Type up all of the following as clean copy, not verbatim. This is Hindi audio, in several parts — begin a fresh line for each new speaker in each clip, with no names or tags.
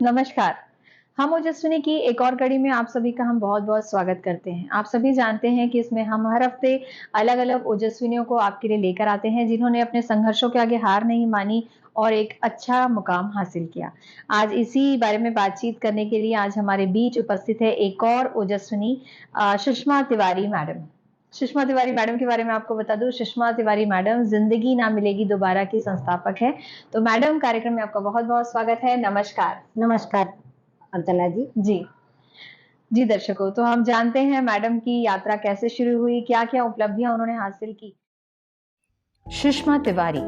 नमस्कार। हम ओजस्विनी की एक और कड़ी में आप सभी का हम बहुत-बहुत स्वागत करते हैं। आप सभी जानते हैं कि इसमें हम हर हफ्ते अलग-अलग ओजस्विनियों को आपके लिए लेकर आते हैं, जिन्होंने अपने संघर्षों के आगे हार नहीं मानी और एक अच्छा मुकाम हासिल किया। आज इसी बारे में बातचीत करने के लिए आज हमारे बीच उपस्थित है एक और ओजस्विनी सुषमा तिवारी मैडम। सुषमा तिवारी मैडम के बारे में आपको बता दूं, सुषमा तिवारी मैडम जिंदगी ना मिलेगी दोबारा की संस्थापक है। तो मैडम, कार्यक्रम में आपका बहुत-बहुत स्वागत है। नमस्कार।
नमस्कार अर्चना जी।
जी। जी दर्शकों, तो हम जानते हैं मैडम की यात्रा कैसे शुरू हुई, क्या-क्या उपलब्धियां उन्होंने हासिल की। सुषमा तिवारी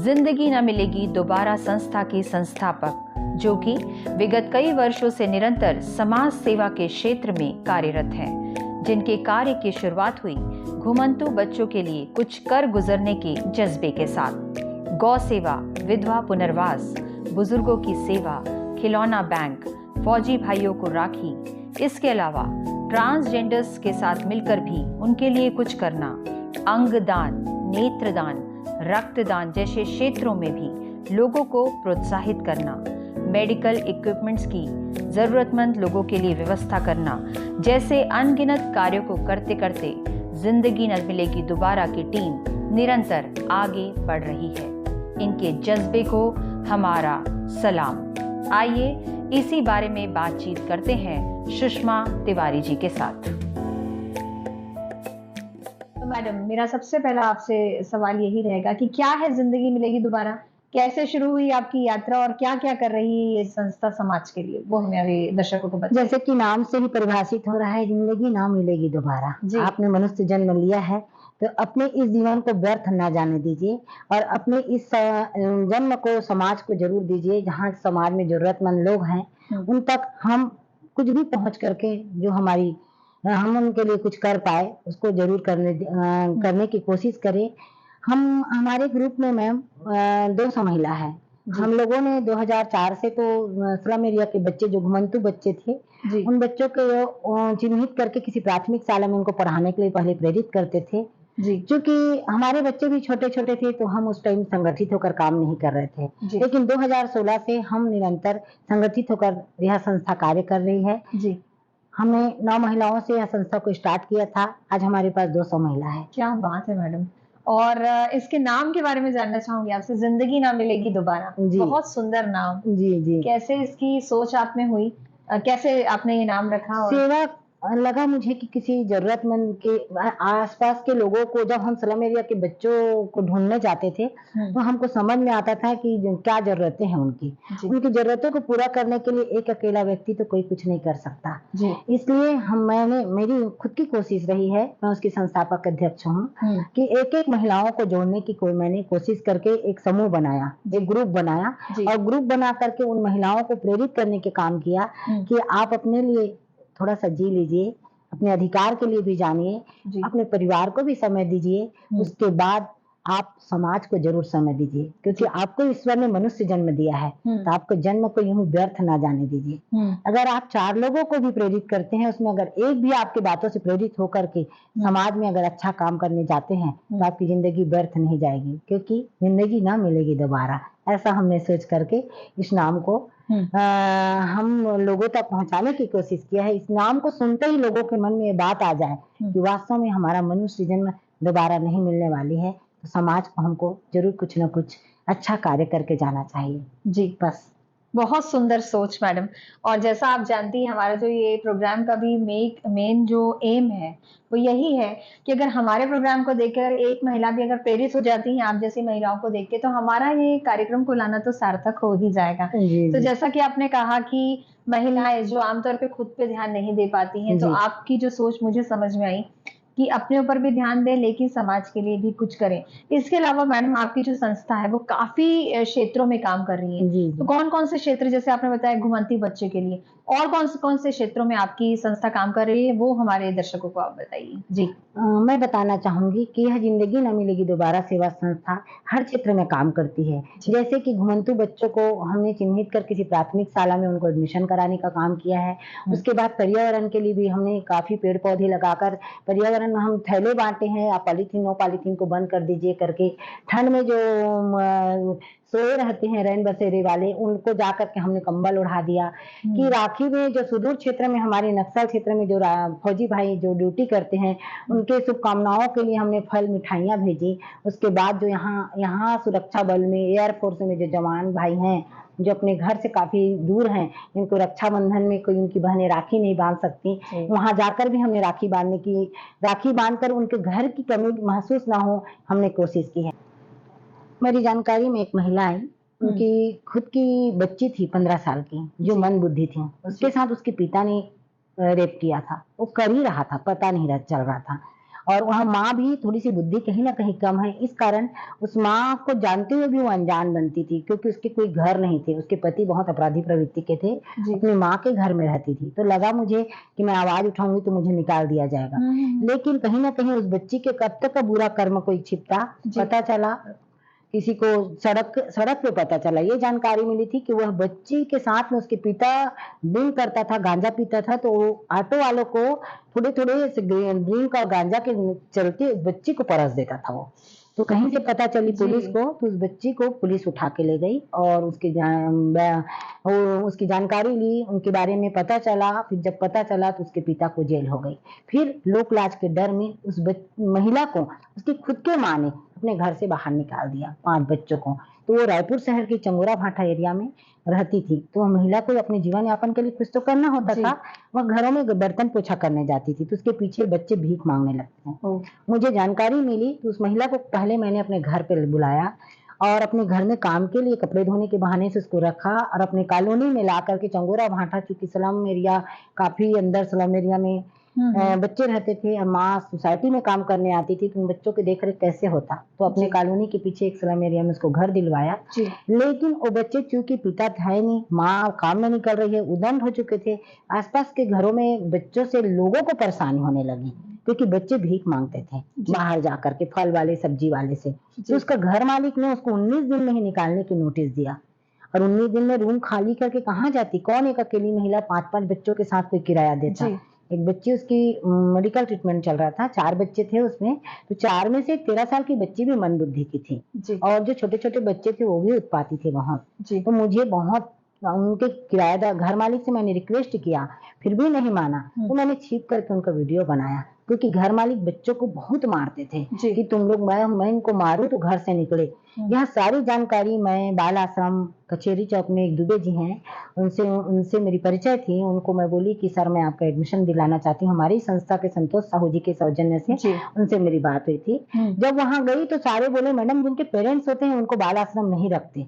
जिंदगी न मिलेगी दोबारा संस्था की संस्थापक, जो कि विगत कई वर्षों से निरंतर समाज सेवा के क्षेत्र में कार्यरत हैं, जिनके कार्य की शुरुआत हुई घुमंतु बच्चों के लिए कुछ कर गुजरने के जज्बे के साथ। गौ सेवा, विधवा पुनर्वास, बुजुर्गों की सेवा, खिलौना बैंक, फौजी भाइयों को राखी, इसके अलावा ट्रांसजेंडर्स के साथ मिलकर भी उनके लिए कुछ करना, अंगदान, नेत्रदान, रक्तदान जैसे क्षेत्रों में भी लोगों को प्रोत्साहित करना, मेडिकल इक्विपमेंट्स की जरूरतमंद लोगों के लिए व्यवस्था करना जैसे अनगिनत कार्यों को करते करते जिंदगी न मिलेगी दोबारा की टीम निरंतर आगे बढ़ रही है। इनके जज्बे को हमारा सलाम। आइए इसी बारे में बातचीत करते हैं सुषमा तिवारी जी के साथ। तो मैडम, मेरा सबसे पहला आपसे सवाल यही रहेगा कि क्या है जिंदगी मिलेगी दोबारा? कैसे शुरू हुई आपकी यात्रा और क्या-क्या कर रही है ये संस्था समाज के लिए? वो हमें अभी दर्शकों को बताइए।
जैसे कि नाम से ही परिभाषित हो रहा है, जिंदगी ना मिलेगी दोबारा।
जी।
आपने मनुष्य जन्म लिया है, तो अपने इस जीवन को व्यर्थ ना जाने दीजिए और अपने इस जन्म को समाज को ज़रूर दीजिए। जहाँ समाज में ज़रूरतमंद लोग हैं, उन तक हम कुछ भी पहुँच करके जो हम उनके लिए कुछ कर पाए, उसको ज़रूर करने की कोशिश करें। हमारे ग्रुप में मैम 200 महिला है। हम लोगों ने 2004 से तो स्लम एरिया के बच्चे जो घुमंतु बच्चे थे, उन बच्चों को चिन्हित करके किसी प्राथमिक शाला में उनको पढ़ाने के लिए पहले प्रेरित करते थे। चूँकि हमारे बच्चे भी छोटे-छोटे थे, तो हम उस टाइम संगठित होकर काम नहीं कर रहे थे। लेकिन 2016 से हम निरंतर संगठित होकर यह संस्था कार्य कर रही है। हमने 9 महिलाओं से यह संस्था को स्टार्ट किया था। आज हमारे पास 200 महिला है।
क्या बात है मैडम। और इसके नाम के बारे में जानना चाहूंगी आपसे, जिंदगी ना मिलेगी दोबारा। बहुत सुंदर नाम।
जी।
कैसे इसकी सोच आप में हुई? कैसे आपने ये नाम रखा? और
सेवा लगा मुझे कि किसी ज़रूरतमंद के आस-पास के लोगों को, जब हम स्लम एरिया के बच्चों को ढूँढने जाते थे, तो हमको समझ में आता था कि क्या ज़रूरतें हैं उनकी। उनकी ज़रूरतों को पूरा करने के लिए एक अकेला व्यक्ति तो कोई कुछ नहीं कर सकता। इसलिए मेरी खुद की कोशिश रही है, मैं उसकी संस्थापक अध्यक्ष हूँ, कि एक-एक महिलाओं को जोड़ने की मैंने कोशिश करके एक समूह बनाया, एक ग्रुप बनाया और ग्रुप बना करके उन महिलाओं को प्रेरित करने के काम किया कि आप अपने लिए थोड़ा-सा जी लीजिए, अपने अधिकार के लिए भी जानिए, अपने परिवार को भी समय दीजिए, उसके बाद आप समाज को ज़रूर समय दीजिए, क्योंकि आपको ईश्वर ने मनुष्य जन्म दिया है, तो आपको जन्म को यूँ व्यर्थ ना जाने दीजिए। अगर आप 4 लोगों को भी प्रेरित करते हैं, उसमें अगर एक भी आपकी बातों से प्रेरित होकर के समाज में अगर अच्छा काम करने जाते हैं, तो आपकी ज़िंदगी व्यर्थ नहीं जाएगी, क्योंकि ज़िंदगी ना मिलेगी दोबारा। ऐसा हमने सोच करके इस नाम को हम लोगों तक पहुँचाने की कोशिश किया है। इस नाम को सुनते ही लोगों के मन में ये बात आ जाए कि वास्तव में हमारा मनुष्य जन्म दोबारा नहीं मिलने वाली है, तो समाज को हमको ज़रूर कुछ न कुछ अच्छा कार्य करके जाना चाहिए। जी, बस।
बहुत सुंदर सोच मैडम। और जैसा आप जानती हैं, हमारा जो ये प्रोग्राम का भी मेन जो एम है वो यही है कि अगर हमारे प्रोग्राम को देखकर एक महिला भी अगर प्रेरित हो जाती है आप जैसी महिलाओं को देख के, तो हमारा ये कार्यक्रम को लाना तो सार्थक हो ही जाएगा। तो जैसा कि आपने कहा कि महिलाएं जो आमतौर पे खुद पे ध्यान नहीं दे पाती हैं, तो आपकी जो सोच मुझे समझ में आई कि अपने ऊपर भी ध्यान दें लेकिन समाज के लिए भी कुछ करें। इसके अलावा मैडम, आपकी जो संस्था है वो काफ़ी क्षेत्रों में काम कर रही है। तो कौन-कौन से क्षेत्र, जैसे आपने बताया घुमंती बच्चे के लिए, और कौन से क्षेत्रों में आपकी संस्था काम कर रही है, वो हमारे दर्शकों को आप बताइए? जी।
मैं बताना चाहूँगी कि यह ज़िंदगी ना मिलेगी दोबारा सेवा संस्था हर क्षेत्र में काम करती है। जैसे कि घुमंतु बच्चों को हमने चिन्हित कर किसी प्राथमिक शाला में उनको एडमिशन कराने का काम किया है। उसके बाद पर्यावरण के लिए भी हमने काफ़ी पेड़-पौधे लगाकर पर्यावरण में हम थैले बाँटे हैं, आप पॉलीथीन नो पॉलीथीन को बंद कर दीजिए करके। ठंड में जो सोए रहते हैं रैन बसेरे वाले, उनको जा कर के हमने कंबल ओढ़ा दिया। कि राखी में जो सुदूर क्षेत्र में, हमारे नक्सल क्षेत्र में जो फौजी भाई जो ड्यूटी करते हैं, उनके शुभकामनाओं के लिए हमने फल मिठाइयाँ भेजी। उसके बाद जो यहाँ यहाँ सुरक्षा बल में, एयर फोर्स में जो जवान भाई हैं, जो अपने घर से काफ़ी दूर हैं, इनको रक्षाबंधन में कोई उनकी बहनें राखी नहीं बाँध सकती, वहाँ जाकर भी हमने राखी बाँधकर उनके घर की कमी महसूस ना हो, हमने कोशिश की है। मेरी जानकारी में एक महिला आई, उनकी खुद की बच्ची थी 15 साल की, जो मंदबुद्धि थी। उसके साथ उसके पिता ने रेप किया था। वो कर ही रहा था, पता नहीं चल रहा था। और वहाँ माँ भी थोड़ी-सी बुद्धि कहीं न कहीं कम है, इस कारण उस माँ को जानते हुए भी वो अनजान बनती थी, क्योंकि उसके कोई घर नहीं थे। उसके पति बहुत अपराधी प्रवृत्ति के थे, अपनी माँ के घर में रहती थी। तो लगा मुझे कि मैं आवाज़ उठाऊँगी तो मुझे निकाल दिया जाएगा। लेकिन कहीं न कहीं उस बच्ची के कब तक का बुरा कर्म कोई छिपता, पता चला किसी को सड़क पे पता चला। ये जानकारी मिली थी कि वह बच्ची के साथ में उसके पिता ड्रिंक करता था, गांजा पीता था, तो वो ऑटो वालों को थोड़े-थोड़े से ड्रिंक और गांजा के चलते उस बच्ची को परस देता था वो। तो कहीं से पता चली पुलिस को, तो उस बच्ची को पुलिस उठा के ले गई और उसकी जानकारी ली, उनके बारे में पता चला। फिर जब पता चला तो उसके पिता को जेल हो गई। फिर लोक लाज के डर में उस महिला को उसकी खुद के माँ ने अपने घर से बाहर निकाल दिया, 5 बच्चों को। तो वो रायपुर शहर के चंगोरा भाठा एरिया में रहती थी। तो वो महिला को अपने जीवन यापन के लिए कुछ तो करना होता था। वह घरों में बर्तन पोछा करने जाती थी, तो उसके पीछे बच्चे भीख मांगने लगते हैं। मुझे जानकारी मिली तो उस महिला को पहले मैंने अपने घर पे बुलाया और अपने घर में काम के लिए कपड़े धोने के बहाने से उसको रखा और अपने कॉलोनी में ला करके चंगोरा भाठा, चूँकि स्लम एरिया, काफ़ी अंदर स्लम एरिया में बच्चे रहते थे और माँ सोसाइटी में काम करने आती थी, तो उन बच्चों की देख-रेख कैसे होता? तो अपने कॉलोनी के पीछे एक स्लम एरिया में उसको घर दिलवाया। लेकिन वो बच्चे चूँकि पिता था ही नहीं, माँ काम में निकल रही है, उद्दंड हो चुके थे। आस-पास के घरों में बच्चों से लोगों को परेशानी होने लगी, क्योंकि बच्चे भीख माँगते थे बाहर जाकर के, फल वाले, सब्जी वाले से। तो उसका घर मालिक ने उसको 19 दिन में ही निकालने की नोटिस दिया और 19 दिन में रूम खाली करके कहाँ जाती? कौन एक अकेली महिला 5-5 बच्चों के साथ कोई किराया देता? एक बच्ची उसकी मेडिकल ट्रीटमेंट चल रहा था, 4 बच्चे थे उसमें, तो 4 में से 13 साल की बच्ची भी मंदबुद्धि की थी और जो छोटे-छोटे बच्चे थे वो भी उत्पाती थे बहुत। तो मुझे बहुत उनके किराएदार घर मालिक से मैंने रिक्वेस्ट किया, फिर भी नहीं माना, तो मैंने छिप करके उनका वीडियो बनाया, क्योंकि घर मालिक बच्चों को बहुत मारते थे कि तुम लोग, मैं इनको मारूँ तो घर से निकले। यह सारी जानकारी मैं बाल आश्रम कचेरी चौक में एक दुबे जी हैं, उनसे मेरी परिचय थी। उनको मैं बोली कि सर मैं आपका एडमिशन दिलाना चाहती हूँ, हमारी संस्था के संतोष साहू जी के सौजन्य से उनसे मेरी बात हुई थी। जब वहाँ गई तो सारे बोले मैडम जिनके पेरेंट्स होते हैं उनको बाल आश्रम नहीं रखते,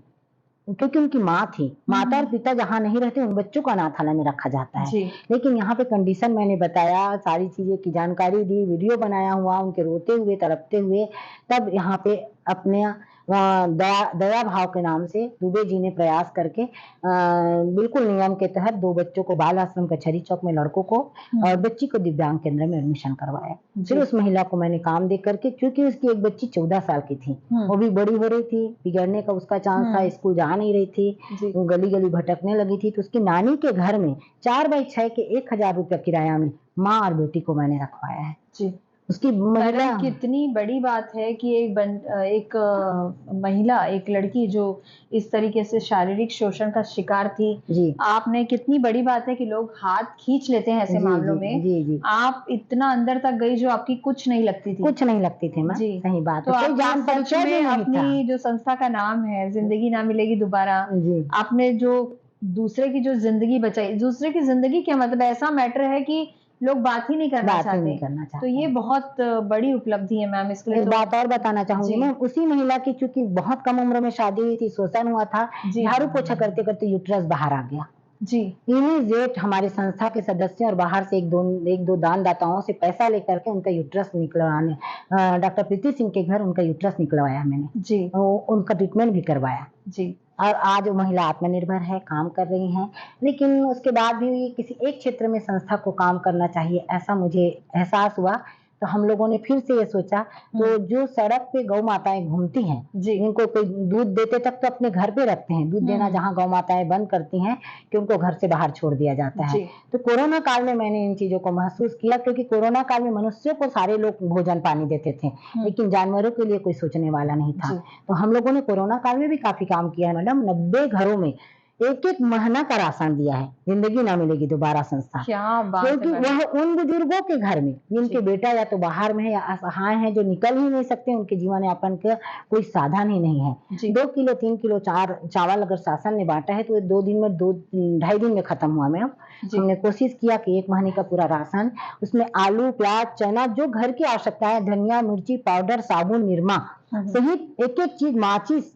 क्योंकि उनकी माँ थी। माता और पिता जहाँ नहीं रहते उन बच्चों को अनाथालय में रखा जाता है। लेकिन यहाँ पे कंडीशन मैंने बताया, सारी चीज़ें की जानकारी दी, वीडियो बनाया हुआ उनके रोते हुए, तड़पते हुए, तब यहाँ पे अपने दया भाव के नाम से दुबे जी ने प्रयास करके बिल्कुल नियम के तहत 2 बच्चों को बाल आश्रम कचहरी चौक में, लड़कों को और बच्ची को दिव्यांग केंद्र में एडमिशन करवाया। फिर उस महिला को मैंने काम दे करके, क्योंकि उसकी एक बच्ची 14 साल की थी, वो भी बड़ी हो रही थी, बिगड़ने का उसका चांस था, स्कूल जा नहीं रही थी, वो गली-गली भटकने लगी थी, तो उसकी नानी के घर में 4 बाई 6 के 1000 रुपया किराया में माँ और बेटी को मैंने रखवाया है। उसकी महिला,
कितनी बड़ी बात है कि एक महिला, एक लड़की जो इस तरीके से शारीरिक शोषण का शिकार थी, आपने, कितनी बड़ी बात है कि लोग हाथ खींच लेते हैं ऐसे मामलों में। आप इतना अंदर तक गई जो आपकी कुछ नहीं लगती थी
मैं। सही बात
तो
है।
आप सच में अपनी जो संस्था का नाम है जिंदगी ना मिलेगी दोबारा, आपने जो दूसरे की जो जिंदगी बचाई, दूसरे की जिंदगी क्या मतलब, ऐसा मैटर है कि लोग बात ही नहीं करना चाहते। तो ये बहुत बड़ी उपलब्धि है मैम। इसके लिए
एक बात और बताना चाहूंगी मैं, उसी महिला की चूंकि बहुत कम उम्र में शादी हुई थी, शोषण हुआ था, झाड़ू पोछा करते करते यूट्रस बाहर आ गया। इमीडिएट हमारे संस्था के सदस्य और बाहर से एक दो दानदाताओं से पैसा लेकर के उनका यूट्रस निकलवाने, डॉक्टर प्रीति सिंह के घर उनका यूट्रस निकलवाया मैंने, उनका ट्रीटमेंट भी करवाया। और आज वो महिला आत्मनिर्भर है, काम कर रही हैं। लेकिन उसके बाद भी किसी एक क्षेत्र में संस्था को काम करना चाहिए, ऐसा मुझे एहसास हुआ। तो हम लोगों ने फिर से ये सोचा, तो जो सड़क पे गौ माताएं घूमती हैं, इनको कोई दूध देते तक तो अपने घर पे रखते हैं, दूध देना जहाँ गौ माताएं बंद करती हैं कि उनको घर से बाहर छोड़ दिया जाता है। तो कोरोना काल में मैंने इन चीजों को महसूस किया, क्योंकि कोरोना काल में मनुष्यों को सारे लोग भोजन पानी देते थे, लेकिन जानवरों के लिए कोई सोचने वाला नहीं था। तो हम लोगों ने कोरोना काल में भी काफी काम किया है मैडम। 90 घरों में एक-एक महीना का राशन दिया है, जिंदगी ना मिलेगी दोबारा संस्था।
क्या बात है
क्योंकि
मैडम।
वह उन बुजुर्गों के घर में जिनके बेटा या तो बाहर में है या असहाय हैं, जो निकल ही नहीं सकते, उनके जीवन यापन का कोई साधन ही नहीं है। 2 किलो 3 किलो चावल अगर शासन ने बांटा है तो 2 दिन में 2-2.5 दिन में खत्म हुआ मैम। हमने कोशिश किया कि 1 महीने का पूरा राशन, उसमें आलू, प्याज, चना, जो घर की आवश्यकता है, धनिया, मिर्ची पाउडर, साबुन, निरमा सहित एक-एक चीज, माचिस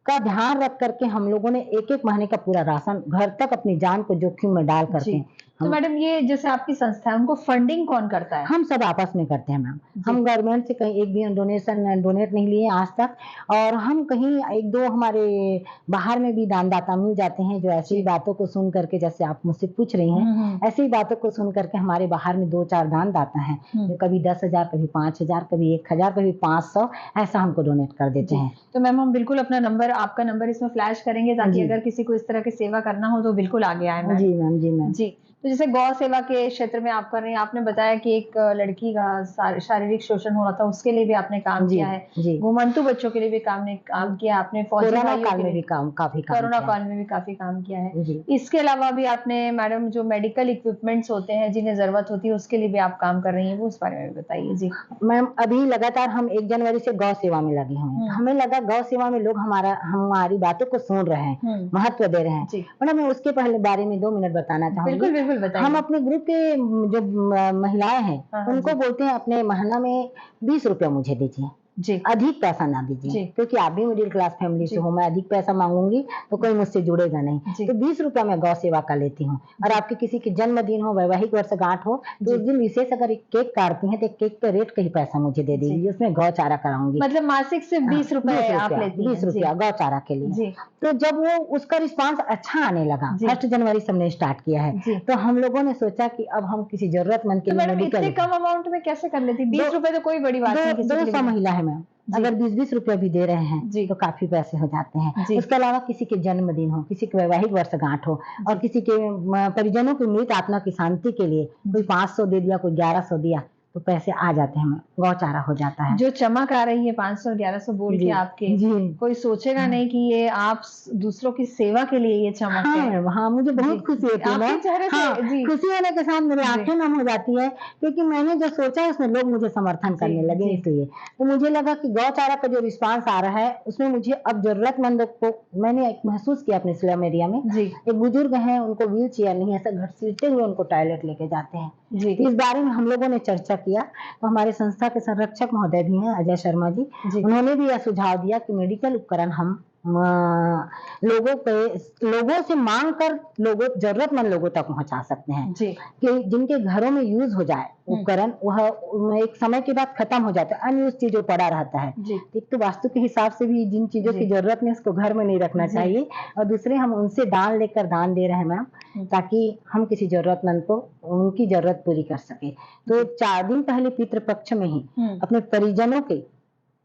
का ध्यान रख करके हम लोगों ने 1-1 महीने का पूरा राशन घर तक अपनी जान को जोखिम में डाल करके
तो मैडम ये जैसे आपकी संस्था है, उनको फंडिंग कौन करता है?
हम सब आपस में करते हैं मैम। हम गवर्नमेंट से कहीं एक भी डोनेट नहीं लिए आज तक, और हम कहीं 1-2 हमारे बाहर में भी दानदाता मिल जाते हैं, जो ऐसी बातों को सुन करके, जैसे आप मुझसे पूछ रही हैं, ऐसी बातों को सुन करके हमारे बाहर में 2-4 दानदाता हैं, जो कभी 10,000, कभी 5,000, कभी 1,000, कभी 500 ऐसा हमको डोनेट कर देते हैं।
तो मैम हम बिल्कुल अपना नंबर, आपका नंबर इसमें फ्लैश करेंगे, ताकि अगर किसी को इस तरह की सेवा करना हो तो बिल्कुल आगे आए मैम।
जी मैम, जी मैम।
जी, तो जैसे गौ सेवा के क्षेत्र में आप कर रही हैं, आपने बताया कि एक लड़की का शारीरिक शोषण हो रहा था, उसके लिए भी आपने काम किया है। घुमंतु बच्चों के लिए भी काम किया आपने, फौजी भाइयों के लिए भी काफी काम, कोरोना काल में भी काफी काम किया है। इसके अलावा भी आपने मैडम जो मेडिकल इक्विपमेंट्स होते हैं जिन्हें जरूरत होती है, उसके लिए भी आप काम कर रही हैं, वो उस बारे में भी बताइए। जी
मैम, अभी लगातार हम 1 जनवरी से गौ सेवा में लगे हुए हैं। हमें लगा गौ सेवा में लोग हमारी बातों को सुन रहे हैं, महत्व दे रहे हैं। मैडम मैं उसके पहले बारे में 2 मिनट बताना चाहूंगी।
बिल्कुल बताइए।
हम अपने ग्रुप के जो महिलाएं हैं, उनको बोलते हैं अपने महीना में 20 रुपया मुझे दीजिए, अधिक पैसा ना दीजिए, क्योंकि आप भी मिडिल क्लास फैमिली से हो, मैं अधिक पैसा मांगूंगी तो कोई मुझसे जुड़ेगा नहीं। तो 20 रुपया मैं गौ सेवा का लेती हूँ। और आपके किसी के जन्मदिन हो, वैवाहिक वर्षगांठ हो, तो उस दिन विशेष अगर एक केक काटती हैं तो एक केक के रेट का ही पैसा मुझे दे दीजिए, उसमें गौ चारा कराऊंगी।
मतलब मासिक सिर्फ 20 रुपए आप लेती हैं?
20 रुपया गौ चारा के लिए। तो जब वो उसका रिस्पांस अच्छा आने लगा, 1 जनवरी से हमने स्टार्ट किया है, तो हम लोगों ने सोचा कि अब हम किसी जरूरतमंद के लिए
मेडिकल, इतने कम अमाउंट में कैसे कर लेती? 20 रुपए तो कोई बड़ी बात नहीं।
200 महिला है मैम, अगर 20-20 रुपया भी दे रहे हैं तो काफी पैसे हो जाते हैं। उसके अलावा किसी के जन्मदिन हो, किसी के वैवाहिक वर्षगांठ हो, और किसी के परिजनों की मृत आत्मा की शांति के लिए कोई 500 दे दिया, कोई 1100 दिया, तो पैसे आ जाते हैं, गौचारा हो जाता है।
जो चमक आ रही है 500-1100 बोल के आपके, कोई सोचेगा नहीं कि ये आप दूसरों की सेवा के लिए ये चमक है।
हाँ, मुझे बहुत खुशी होती है। खुशी होने के साथ मेरी आंखें नम हो जाती है, क्योंकि मैंने जो सोचा है उसमें लोग मुझे समर्थन करने लगे। इसलिए तो मुझे लगा कि गौचारा का जो रिस्पांस आ रहा है, उसमें मुझे अब जरूरतमंदों को मैंने महसूस किया अपने स्लम एरिया में। एक बुजुर्ग है, उनको व्हील चेयर नहीं है, ऐसा घसीटते हुए उनको टॉयलेट लेके जाते हैं। इस बारे में हम लोगों ने चर्चा किया, तो हमारे संस्था के संरक्षक महोदय भी हैं, अजय शर्मा जी, उन्होंने भी यह सुझाव दिया कि मेडिकल उपकरण हम लोगों से मांग कर जरूरतमंद लोगों तक पहुंचा सकते हैं, कि जिनके घरों में यूज हो जाए उपकरण, वह एक समय के बाद खत्म हो जाता है, अनयूज चीजों पड़ा रहता है। एक तो वास्तु के हिसाब से भी जिन चीजों की जरूरत नहीं उसको घर में नहीं रखना चाहिए, और दूसरे हम उनसे दान लेकर दान दे रहे हैं मैम, ताकि हम किसी जरूरतमंद को उनकी जरूरत पूरी कर सके। तो 4 दिन पहले पितृपक्ष में ही अपने परिजनों के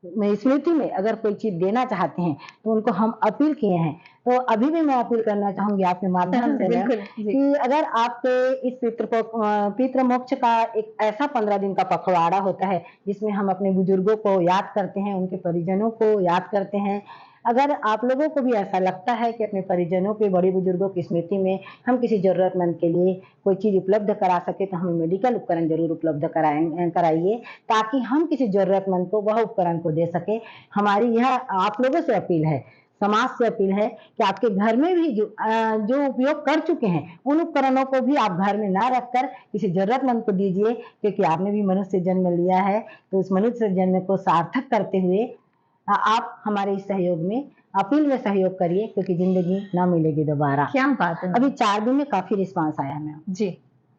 स्मृति में अगर कोई चीज देना चाहते हैं तो उनको हम अपील किए हैं। तो अभी भी मैं अपील करना चाहूंगी आपके माध्यम से कि अगर आपके इस पितृ मोक्ष का एक ऐसा 15 दिन का पखवाड़ा होता है, जिसमें हम अपने बुजुर्गों को याद करते हैं, उनके परिजनों को याद करते हैं। अगर आप लोगों को भी ऐसा लगता है कि अपने परिजनों के, बड़े बुजुर्गों की स्मृति में हम किसी जरूरतमंद के लिए कोई चीज उपलब्ध करा सके, तो हमें मेडिकल उपकरण जरूर उपलब्ध कराइए, ताकि हम किसी जरूरतमंद को वह उपकरण को दे सके। हमारी यह आप लोगों से अपील है, समाज से अपील है, कि आपके घर में भी जो उपयोग कर चुके हैं उन उपकरणों को भी आप घर में ना रखकर किसी जरूरतमंद को दीजिए, क्योंकि आपने भी मनुष्य जन्म लिया है, तो उस मनुष्य जन्म को सार्थक करते हुए आप हमारे इस सहयोग में, अपील में सहयोग करिए, क्योंकि जिंदगी ना मिलेगी दोबारा।
क्या बात है। अभी
4 दिन में काफी रिस्पांस आया मैम।
जी,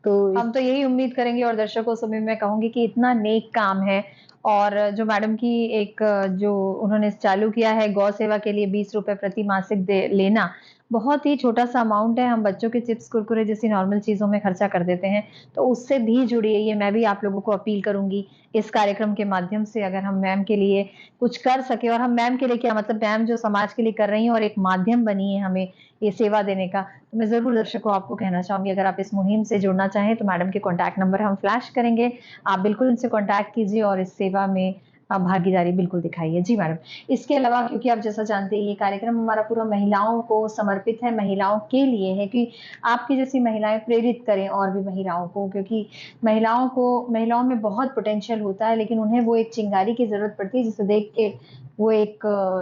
तो हम तो यही उम्मीद करेंगे, और दर्शकों से भी मैं कहूंगी कि इतना नेक काम है, और जो मैडम की एक जो उन्होंने चालू किया है गौ सेवा के लिए 20 रुपए प्रति मासिक लेना, बहुत ही छोटा-सा अमाउंट है, हम बच्चों के चिप्स, कुरकुरे जैसी नॉर्मल चीज़ों में खर्चा कर देते हैं, तो उससे भी जुड़िए, ये मैं भी आप लोगों को अपील करूँगी इस कार्यक्रम के माध्यम से अगर हम मैम के लिए कुछ कर सकें और हम मैम के लिए क्या मतलब मैम जो समाज के लिए कर रही हैं और एक माध्यम बनी है हमें ये सेवा देने का, तो मैं ज़रूर दर्शकों आपको कहना चाहूँगी अगर आप इस मुहिम से जुड़ना चाहें तो मैडम के कॉन्टैक्ट नंबर हम फ्लैश करेंगे। आप बिल्कुल उनसे कॉन्टैक्ट कीजिए और इस सेवा में भागीदारी बिल्कुल दिखाइए। जी मैडम। इसके अलावा क्योंकि आप जैसा जानते हैं ये कार्यक्रम हमारा पूरा महिलाओं को समर्पित है, महिलाओं के लिए है कि आपकी जैसी महिलाएँ प्रेरित करें और भी महिलाओं को क्योंकि महिलाओं में बहुत पोटेंशियल होता है लेकिन उन्हें वो एक चिंगारी की ज़रूरत पड़ती है जिसे देख के वो एक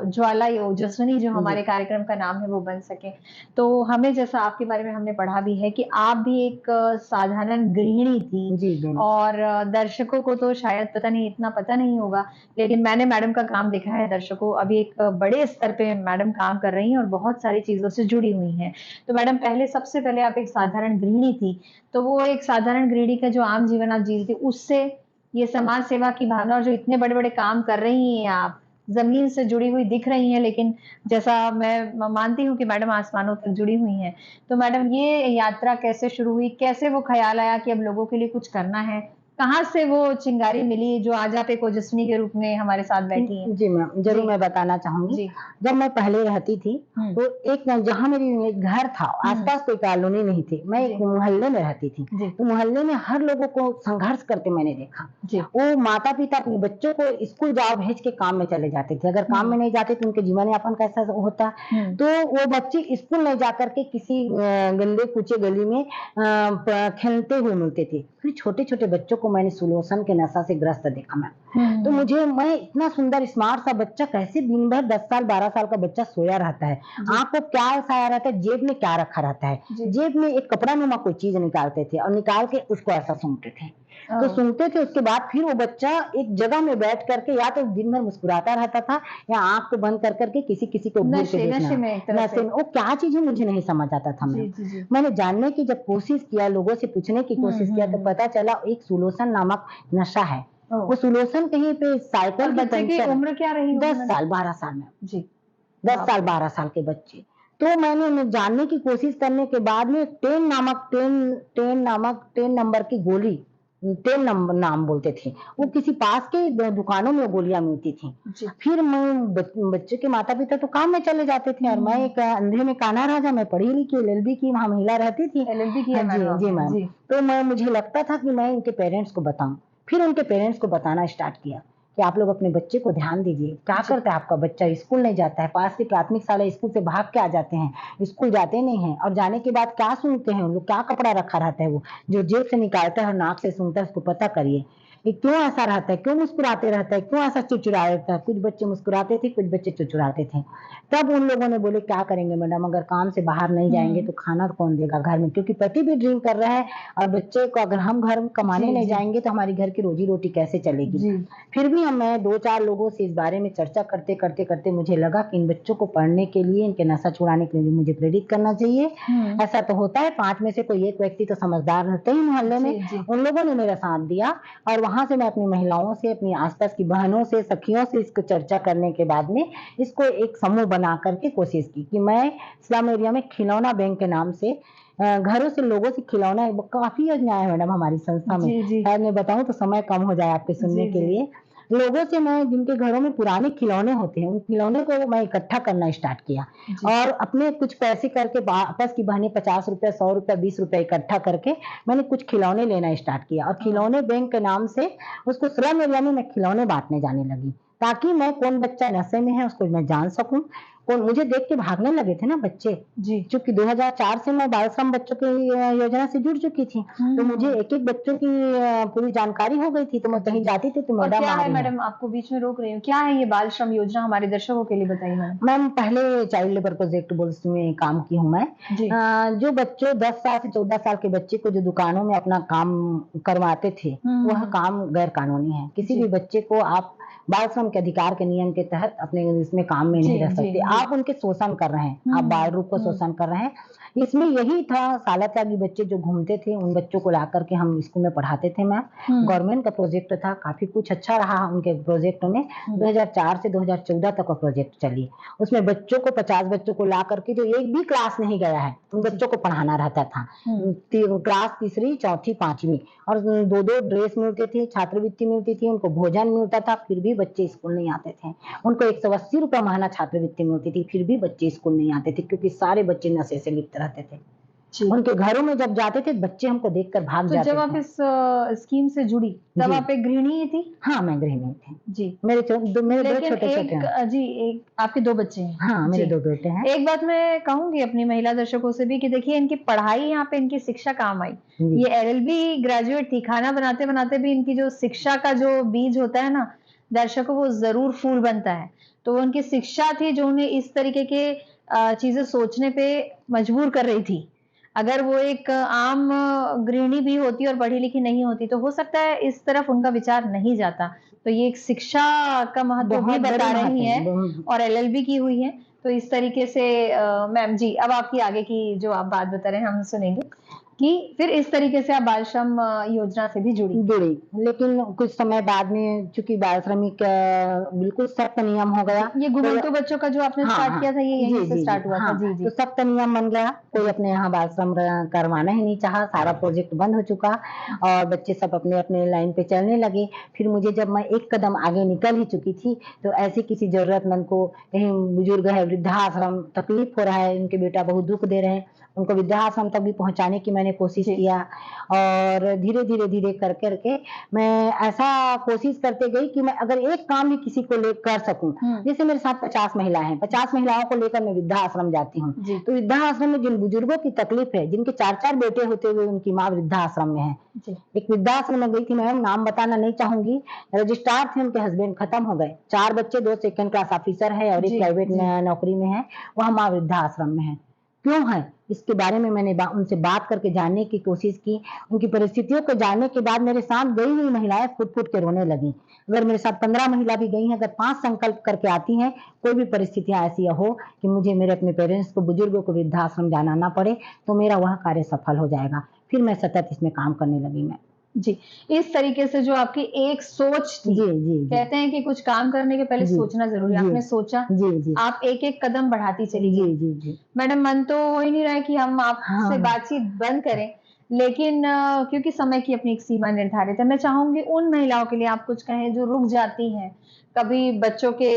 ज्वाला या ओजस्विनी जो हमारे कार्यक्रम का नाम है वो बन सके। तो हमें जैसा आपके बारे में हमने पढ़ा भी है कि आप भी एक साधारण गृहिणी थी
जी, जी।
और दर्शकों को तो शायद इतना पता नहीं होगा, लेकिन मैंने मैडम का काम देखा है दर्शकों, अभी एक बड़े स्तर पे मैडम काम कर रही हैं और बहुत सारी चीज़ों से जुड़ी हुई हैं। तो मैडम सबसे पहले आप एक साधारण गृहिणी थी, तो वो एक साधारण गृहिणी का जो आम जीवन आप जी रही थी, उससे ये समाज सेवा की भावना और जो इतने बड़े-बड़े काम कर रही हैं आप, ज़मीन से जुड़ी हुई दिख रही हैं, लेकिन जैसा मैं मानती हूँ कि मैडम आसमानों तक जुड़ी हुई हैं। तो मैडम ये यात्रा कैसे शुरू हुई? कैसे वो ख़्याल आया कि अब लोगों के लिए कुछ करना है? कहाँ से वो चिंगारी मिली जो आज आप एक ओजस्विनी के रूप में हमारे साथ बैठी हैं?
जी मैम, ज़रूर
जी,
मैं बताना चाहूँगी।
जी।
जब मैं पहले रहती थी,
हुँ,
तो एक जहाँ मेरी एक घर था,
हुँ,
आस-पास कोई कॉलोनी नहीं थी, मैं एक
जी,
मोहल्ले में रहती थी।
जी,
तो मोहल्ले में हर लोगों को संघर्ष करते मैंने देखा।
जी।
वो माता-पिता अपने बच्चों को स्कूल जाओ भेज के काम में चले जाते थे। अगर काम में
हुँ,
नहीं जाते तो उनके जीवन-यापन कैसा होता?
हुँ,
तो वो बच्चे स्कूल नहीं जाकर के किसी गंदे-कूचे गली में खेलते हुए मिलते थे। फिर छोटे-छोटे बच्चों को मैंने सुलोसन के नशा से ग्रस्त देखा मैम। तो
हुँ,
मैं इतना सुंदर स्मार्ट सा बच्चा कैसे दिन भर 10 साल 12 साल का बच्चा सोया रहता है।
जी,
आँख को क्या साया रहता है, जेब में क्या रखा रहता है।
जी।
जेब में एक कपड़ा नुमा कोई चीज़ निकालते थे और निकाल के उसको ऐसा सूंघते थे। तो
ओह!
सूंघते थे उसके बाद फिर वो बच्चा एक जगह में बैठ कर के या तो दिन भर मुस्कुराता रहता था या आँख को बंद कर के किसी-किसी को घूर के
नशे
देखना।
में एक तरह
नशे
से।
में वो क्या चीज़ है मुझे नहीं समझ आता था
जी,
मैम।
जी, जी।
मैंने जानने की जब कोशिश किया, लोगों से पूछने की
हुँ,
कोशिश
हुँ,
किया तो
हुँ।
पता चला एक सुलोसन नामक नशा है।
ओह!
वो सुलोसन कहीं पे
और
साइकिल की
बच्चे की
पंक्चर
उम्र क्या रही होगी
10
मैडम?
साल 12 साल में,
जी,
10
बाप
साल
रे!
12 साल के बच्चे। तो मैंने उन्हें जानने की कोशिश करने के बाद में 10 नंबर की गोली 10 नाम बोलते थे। वो किसी पास के दुकानों में वो गोलियाँ मिलती थी।
जी।
फिर मैं बच्चे के माता-पिता तो काम में चले जाते थे और मैं
हुँ,
एक अंधे में काना राजा, मैं पढ़ी लिखी एलएलबी की वहाँ महिला रहती थी।
एलएलबी की
हाँ
है
जी,
मैडम
जी
आपने।
मैम।
जी,
तो मुझे लगता था कि मैं इनके पेरेंट्स को बताऊँ। फिर उनके पेरेंट्स को बताना स्टार्ट किया कि आप लोग अपने बच्चे को ध्यान दीजिए। क्या
जी,
करता है आपका बच्चा? स्कूल नहीं जाता है, पास की प्राथमिक शाला स्कूल से भाग के आ जाते हैं। स्कूल जाते नहीं हैं और जाने के बाद क्या सूंघते हैं, वो क्या कपड़ा रखा रहता है वो, जो जेब से निकालता है और नाक से सूंघता है उसको पता करिए। ये क्यों ऐसा रहता है? क्यों मुस्कुराते रहता है? क्यों ऐसा चिड़चिड़ाया रहता है? कुछ बच्चे मुस्कुराते थे, कुछ बच्चे चिड़चिड़ाते थे। तब उन लोगों ने बोले क्या करेंगे मैडम अगर काम से बाहर नहीं जाएँगे
हुँ,
तो खाना कौन देगा घर में? क्योंकि पति भी ड्रिंक कर रहा है और बच्चे को अगर हम घर में कमाने
जी,
नहीं
जी,
जाएँगे तो हमारी घर की रोज़ी-रोटी कैसे चलेगी?
जी,
फिर भी मैं 2-4 लोगों से इस बारे में चर्चा करते मुझे लगा कि इन बच्चों को पढ़ने के लिए, इनके नशा छुड़ाने के लिए मुझे प्रेरित करना चाहिए।
हुँ,
ऐसा तो होता है 5 में से कोई एक व्यक्ति तो समझदार रहते ही मोहल्ले में।
जी, जी,
उन लोगों ने मेरा साथ दिया और वहाँ से मैं अपनी महिलाओं से, अपनी आस-पास की बहनों से, सखियों से इसको चर्चा करने के बाद में इसको एक समूह बना कर के कोशिश की कि मैं स्लम एरिया में खिलौना बैंक के नाम से घरों से लोगों से खिलौना काफ़ी योजनाएँ हैं मैडम हमारी संस्था में।
जी, जी,
शायद मैं बताऊँ तो समय कम हो जाए आपके सुनने
जी,
के
जी,
लिए। लोगों से मैं जिनके घरों में पुराने खिलौने होते हैं, उन खिलौने को मैं इकट्ठा करना स्टार्ट किया
जी,
और अपने कुछ पैसे करके आपस की बहनें ₹50, ₹100, ₹20 इकट्ठा करके मैंने कुछ खिलौने लेना स्टार्ट किया और
ओह!
खिलौने बैंक के नाम से उसको स्लम एरिया में मैं खिलौने बाँटने जाने लगी, ताकि मैं कौन बच्चा नशे में है उसको मैं जान सकूँ। कौन मुझे देख के भागने लगे थे ना बच्चे,
जी,
चूँकि 2004 से मैं बाल श्रम बच्चों की योजना से जुड़ चुकी थी, तो मुझे
हुँ,
एक-एक बच्चों की पूरी जानकारी हो गई थी, तो मैं
जी,
कहीं
जी।
जाती थी तो
और
मैडम
क्या
आ
है
रही हैं।
मैडम आपको बीच में रोक रही हूँ, क्या है ये बाल श्रम योजना हमारे दर्शकों के लिए बताइए मैडम?
मैम पहले चाइल्ड लेबर प्रोजेक्ट बोर्ड्स में काम की हूँ मैं।
जी,
जो बच्चों 10 साल से 14 साल के बच्चे को जो दुकानों में अपना काम करवाते थे,
हुँ, हुँ,
वह
हुँ,
काम गैर कानूनी है। किसी भी
जी,
बच्चे को आप बाल श्रम के अधिकार के नियम के तहत अपने इसमें काम में
जी,
नहीं रख
जी,
सकते। आप उनके शोषण कर रहे हैं, आप बाल रूप का शोषण कर रहे हैं। इसमें यही था, साला त्यागी बच्चे जो घूमते थे, उन बच्चों को ला करके हम स्कूल में पढ़ाते थे मैम। गवर्नमेंट का प्रोजेक्ट था, काफ़ी कुछ अच्छा रहा उनके प्रोजेक्ट में। 2004 से 2014 तक का प्रोजेक्ट चली। उसमें बच्चों को 50 बच्चों को ला करके, जो एक भी क्लास नहीं गया है, उन बच्चों को पढ़ाना रहता था। क्लास तीसरी, चौथी, 5वीं, और 2-2 ड्रेस मिलते थे, छात्रवृत्ति मिलती थी, उनको भोजन मिलता था, फिर भी बच्चे स्कूल नहीं आते थे। उनको 180 रुपये महीना छात्रवृत्ति मिलती थी, फिर भी बच्चे स्कूल नहीं आते थे, क्योंकि सारे बच्चे नशे से लिप्त रहते थे। उनके घरों में जब जाते थे, बच्चे हमको देखकर भाग जाते थे।
जब आप इस स्कीम से जुड़ी, तब आप एक गृहिणी थी?
हाँ, मैं गृहिणी थी
जी।
मेरे 2 छोटे-छोटे हैं।
जी, एक आपके 2 बच्चे हैं।
हाँ, मेरे 2 बेटे हैं।
एक बात मैं कहूँगी अपनी महिला दर्शकों से भी कि देखिए, इनकी पढ़ाई, यहाँ पे इनकी शिक्षा काम आई। ये एलएलबी ग्रेजुएट थी, खाना बनाते-बनाते भी इनकी जो शिक्षा का जो बीज होता है ना, दर्शकों, वो ज़रूर फूल बनता है। तो वो उनकी शिक्षा थी जो उन्हें इस तरीके के चीज़ें सोचने पे मजबूर कर रही थी। अगर वो एक आम गृहिणी भी होती और पढ़ी-लिखी नहीं होती, तो हो सकता है इस तरफ उनका विचार नहीं जाता। तो ये एक शिक्षा का महत्व भी बता रही हैं और एलएलबी की हुई हैं। तो इस तरीके से मैम जी, अब आपकी आगे की जो आप बात बता रहे हैं, हम सुनेंगे कि फिर इस तरीके से आप बाल श्रम योजना से भी जुड़ी।
लेकिन कुछ समय बाद में, चूँकि बाल श्रमिक बिल्कुल सख्त नियम हो गया।
ये घुमंतु बच्चों का जो आपने स्टार्ट किया था, ये यहीं से स्टार्ट हुआ था? जी,
तो सख्त नियम बन गया, कोई अपने यहाँ बाल श्रम करवाना ही नहीं चाहा, सारा प्रोजेक्ट बंद हो चुका और बच्चे सब अपने-अपने लाइन पे चलने लगे। फिर मुझे, जब मैं एक कदम आगे निकल ही चुकी थी, तो ऐसे किसी ज़रूरतमंद को, कहीं बुजुर्ग है, वृद्धाश्रम, तकलीफ हो रहा है, उनके बेटा बहुत दुःख दे रहे हैं, उनको वृद्धाश्रम तक भी पहुँचाने की मैंने कोशिश किया। और धीरे-धीरे कर के मैं ऐसा कोशिश करते गई कि मैं अगर एक काम भी किसी को ले कर सकूँ, जैसे मेरे साथ 50 महिला हैं, 50 महिलाओं को लेकर मैं वृद्धाश्रम जाती हूँ। तो वृद्धाश्रम में जिन बुजुर्गों की तकलीफ है, जिनके 4-4 बेटे होते हुए उनकी माँ वृद्धाश्रम में है। एक वृद्धाश्रम में गई थी मैम, नाम बताना नहीं चाहूँगी, रजिस्ट्रार थे, उनके हस्बैंड खत्म हो गए, 4 बच्चे, 2 सेकंड क्लास ऑफिसर है और एक प्राइवेट नौकरी में है, वह माँ वृद्धाश्रम में है। क्यों है? इसके बारे में मैंने उनसे बात करके जानने की कोशिश की। उनकी परिस्थितियों को जानने के बाद मेरे साथ गई हुई महिलाएँ फूट-फूट के रोने लगीं। अगर मेरे साथ 15 महिला भी गई हैं, अगर 5 संकल्प करके आती हैं, कोई भी परिस्थितियाँ ऐसी हो कि मुझे मेरे अपने पेरेंट्स को, बुजुर्गों को वृद्धाश्रम जाना ना पड़े, तो मेरा वह कार्य सफल हो जाएगा। फिर मैं सतत इसमें काम करने लगी मैं।
जी, इस तरीके से जो आपकी एक सोच थी, कहते हैं कि कुछ काम करने के पहले सोचना ज़रूरी है, आपने सोचा, आप एक-एक कदम बढ़ाती चली गई। मैडम, मन तो हो ही नहीं रहा है कि हम आपसे बातचीत बंद करें, लेकिन क्योंकि समय की अपनी एक सीमा निर्धारित है, मैं चाहूँगी उन महिलाओं के लिए आप कुछ कहें जो रुक जाती हैं, कभी बच्चों के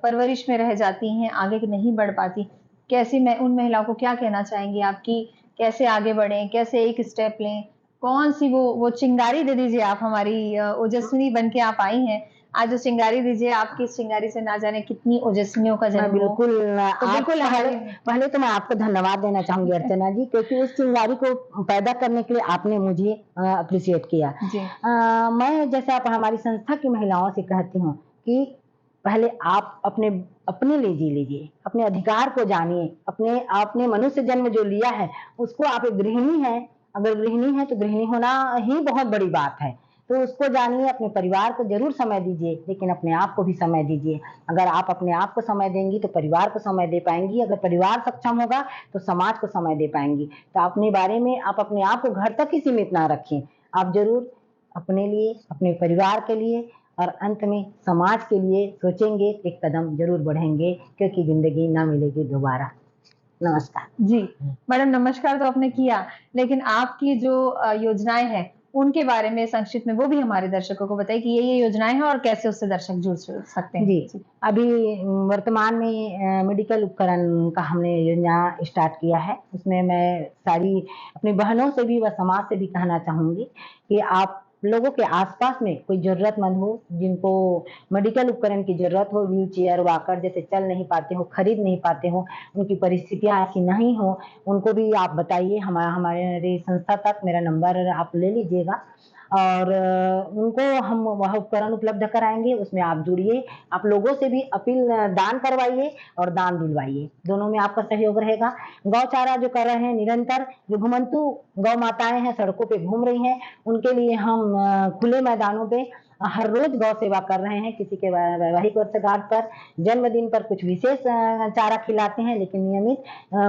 परवरिश में रह जाती हैं, आगे नहीं बढ़ पाती। कैसी मैं उन महिलाओं को क्या कहना चाहेंगी आप कि कैसे आगे बढ़ें, कैसे एक स्टेप लें? कौन-सी वो चिंगारी दे दीजिए आप, हमारी ओजस्विनी बन के आप आई हैं। आज जो चिंगारी दीजिए, आपकी इस चिंगारी से ना जाने कितनी ओजस्विनियों का जन्म हो।
बिल्कुल,
तो बिल्कुल
पहले तो मैं आपको धन्यवाद देना चाहूँगी अर्चना जी, क्योंकि उस चिंगारी को पैदा करने के लिए आपने मुझे एप्रिशिएट किया। मैं, जैसे आप हमारी संस्था की महिलाओं से कहती हूँ कि पहले आप अपने लिए जी लीजिए, अपने अधिकार को जानिए, आपने मनुष्य जन्म जो लिया है, उसको, आप एक गृहिणी हैं, अगर गृहिणी हैं तो गृहिणी होना ही बहुत बड़ी बात है। तो उसको जानिए, अपने परिवार को ज़रूर समय दीजिए, लेकिन अपने आप को भी समय दीजिए। अगर आप अपने आप को समय देंगी तो परिवार को समय दे पाएँगी, अगर परिवार सक्षम होगा तो समाज को समय दे पाएँगी। तो अपने बारे में, आप अपने आप को घर तक ही सीमित ना रखें। आप ज़रूर अपने लिए, अपने परिवार के लिए और अंत में समाज के लिए सोचेंगे, एक कदम ज़रूर बढ़ेंगे, क्योंकि ज़िंदगी ना मिलेगी दोबारा। नमस्कार।
जी, मैडम, नमस्कार तो आपने किया, लेकिन आपकी जो योजनाएँ हैं, उनके बारे में संक्षिप्त में वो भी हमारे दर्शकों को बताइए कि ये योजनाएँ हैं और कैसे उससे दर्शक जुड़ सकते हैं?
जी, अभी वर्तमान में मेडिकल उपकरण का हमने योजना स्टार्ट किया है। उसमें मैं सारी अपनी बहनों से भी व समाज से भी कहना चाहूँगी कि आप लोगों के आस-पास में कोई ज़रूरतमंद हो, जिनको मेडिकल उपकरण की ज़रूरत हो, व्हीलचेयर, वॉकर, जैसे चल नहीं पाते हो, खरीद नहीं पाते हो, उनकी परिस्थितियाँ ऐसी नहीं हो, उनको भी आप बताइए। हमारी संस्था तक मेरा नंबर आप ले लीजिएगा और उनको हम वह उपकरण उपलब्ध कराएँगे, उसमें आप जुड़िए। आप लोगों से भी अपील, दान करवाइए और दान दिलवाइए, दोनों में आपका सहयोग रहेगा। गौचारा जो कर रहे हैं निरंतर, जो घुमंतु गौ माताएँ हैं, सड़कों पे घूम रही हैं, उनके लिए हम खुले मैदानों पे हर रोज गौ सेवा कर रहे हैं। किसी के वैवाहिक वर्षगांठ पर, जन्मदिन पर कुछ विशेष चारा खिलाते हैं, लेकिन नियमित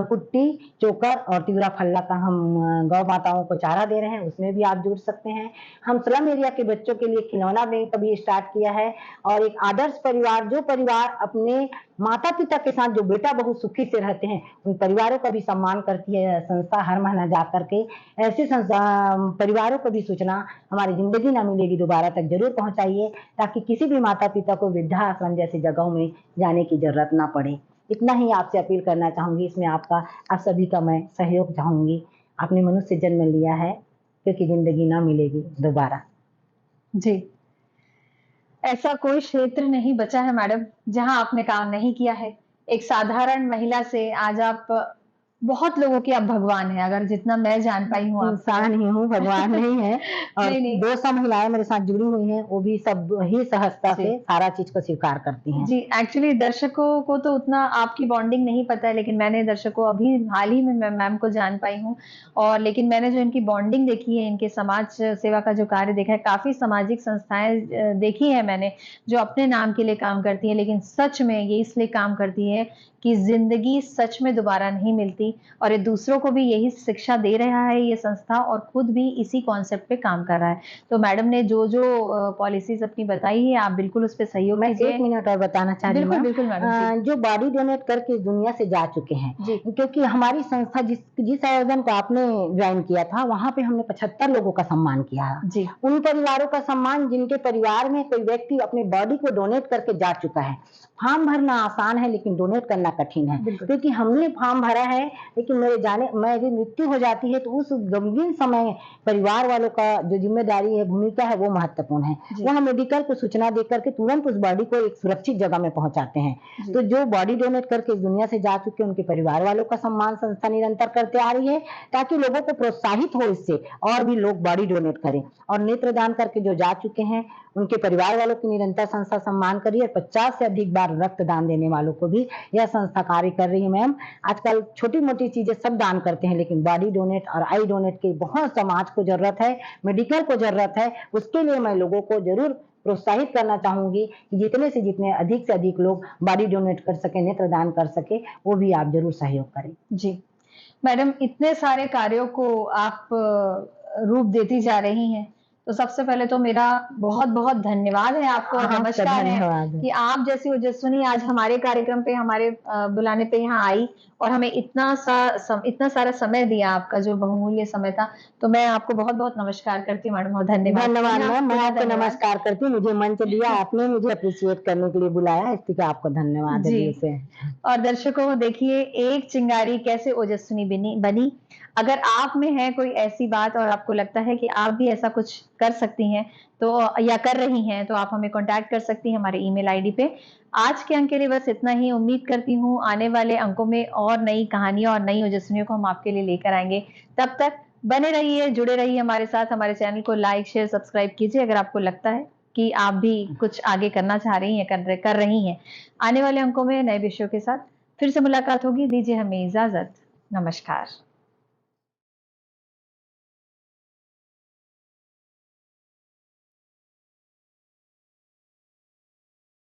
कुट्टी, चोकर और तिगरा फल्ला का हम गौ माताओं को चारा दे रहे हैं, उसमें भी आप जुड़ सकते हैं। हम स्लम एरिया के बच्चों के लिए खिलौना बैंक भी स्टार्ट किया है, और एक आदर्श परिवार, जो परिवार अपने माता पिता के साथ जो बेटा बहू सुखी से रहते हैं, उन परिवारों का भी सम्मान करती है संस्था हर महीना जा करके। ऐसे परिवारों को भी सूचना हमारी जिंदगी ना मिलेगी दोबारा तक जरूर पहुंचाइए, ताकि किसी भी माता पिता को वृद्धाश्रम जैसी जगहों में जाने की जरूरत ना पड़े। इतना ही आपसे अपील करना चाहूंगी। इसमें आप सभी का मैं सहयोग चाहूंगी। आपने मनुष्य जन्म लिया है, क्योंकि जिंदगी ना मिलेगी दोबारा।
जी, ऐसा कोई क्षेत्र नहीं बचा है मैडम, जहां आपने काम नहीं किया है। एक साधारण महिला से आज आप बहुत लोगों के आप भगवान हैं, अगर जितना मैं जान पाई हूँ आपको।
इंसान ही हूँ, भगवान नहीं है। और
नहीं, नहीं।
200 महिलाएं मेरे साथ जुड़ी हुई हैं, वो भी सब ही सहजता
जी।
से सारा चीज को स्वीकार करती हैं।
जी, एक्चुअली दर्शकों को तो उतना आपकी बॉन्डिंग नहीं पता है, लेकिन मैंने दर्शकों अभी हाल ही में मैम को जान पाई हूँ, और लेकिन मैंने जो इनकी बॉन्डिंग देखी है, इनके समाज सेवा का जो कार्य देखा है, काफ़ी सामाजिक संस्थाएँ देखी है मैंने, जो अपने नाम के लिए काम करती हैं, लेकिन सच में ये इसलिए काम करती है कि ज़िंदगी सच में दोबारा नहीं मिलती, और ये दूसरों को भी यही शिक्षा दे रहा है ये संस्था, और खुद भी इसी कॉन्सेप्ट पे काम कर रहा है। तो मैडम ने जो पॉलिसीज़ अपनी बताई है, आप बिल्कुल उस पे सहयोग
मैं
कीजिए।
1 मिनट और बताना चाह रही हूँ
बिल्कुल,
मैम।
बिल्कुल मैडम जी।
जो बॉडी डोनेट करके इस दुनिया से जा चुके हैं,
जी।
क्योंकि हमारी संस्था जिस आयोजन को आपने ज्वाइन किया था, वहाँ पे हमने 75 लोगों का सम्मान किया।
जी।
उन परिवारों का सम्मान जिनके परिवार में कोई व्यक्ति अपनी बॉडी को डोनेट करके जा चुका है। फॉर्म भरना आसान है, लेकिन डोनेट करना कठिन है।
बिल्कुल।
क्योंकि हमने फॉर्म भरा है, लेकिन मेरी मृत्यु हो जाती है, तो उस गमगीन समय परिवार वालों का जो जिम्मेदारी है, भूमिका है, वो महत्वपूर्ण है।
जी।
वो हम मेडिकल को सूचना दे करके तुरंत उस बॉडी को एक सुरक्षित जगह में पहुंचाते हैं।
जी।
तो जो बॉडी डोनेट करके इस दुनिया से जा चुके, उनके परिवार वालों का सम्मान संस्था निरंतर करते आ रही है, ताकि लोगों को प्रोत्साहित हो इससे, और भी लोग बॉडी डोनेट करें। और नेत्रदान करके जो जा चुके हैं, उनके परिवार वालों की निरंतर संस्था सम्मान करिए। 50 से अधिक बार रक्तदान देने वालों को भी यह संस्था कार्य कर रही है। मैम, आजकल छोटी मोटी चीजें सब दान करते हैं, लेकिन बॉडी डोनेट और आई डोनेट की बहुत समाज को जरूरत है, मेडिकल को जरूरत है। उसके लिए मैं लोगों को जरूर प्रोत्साहित करना चाहूंगी कि जितने से जितने अधिक से अधिक लोग बॉडी डोनेट कर सके, नेत्रदान कर सके, वो भी आप जरूर सहयोग करें।
जी। मैडम, इतने सारे कार्यों को आप रूप देती जा रही हैं, तो सबसे पहले तो मेरा बहुत-बहुत धन्यवाद है आपको, और
आपका
नमस्कार है
धन्यवाद।
कि आप जैसी ओजस्विनी आज हमारे कार्यक्रम पे, हमारे बुलाने पे यहाँ आई, और हमें इतना सारा समय दिया, आपका जो बहुमूल्य समय था। तो मैं आपको बहुत-बहुत नमस्कार करती हूँ मैडम, और धन्यवाद।
धन्यवाद मैम, मैं
पुनः
आपको
धन्यवाद।
नमस्कार करती हूँ। मुझे मंच दिया आपने, मुझे अप्रिशिएट करने के लिए बुलाया, इसके लिए आपको धन्यवाद है दिल
जी।
से।
और दर्शकों, देखिए एक चिंगारी कैसे ओजस्विनी बनी। अगर आप में है कोई ऐसी बात, और आपको लगता है कि आप भी ऐसा कुछ कर सकती हैं, तो या कर रही हैं, तो आप हमें कॉन्टैक्ट कर सकती हैं हमारे ईमेल आईडी पे। आज के अंक के लिए बस इतना ही। उम्मीद करती हूँ आने वाले अंकों में और नई कहानियाँ और नई ओजस्विनियों को हम आपके लिए लेकर आएँगे। तब तक बने रहिए, जुड़े रहिए हमारे साथ। हमारे चैनल को लाइक, शेयर, सब्सक्राइब कीजिए, अगर आपको लगता है कि आप भी कुछ आगे करना चाह रही हैं, कर रही हैं। आने वाले अंकों में नए विषयों के साथ फिर से मुलाकात होगी। दीजिए हमें इजाज़त। नमस्कार।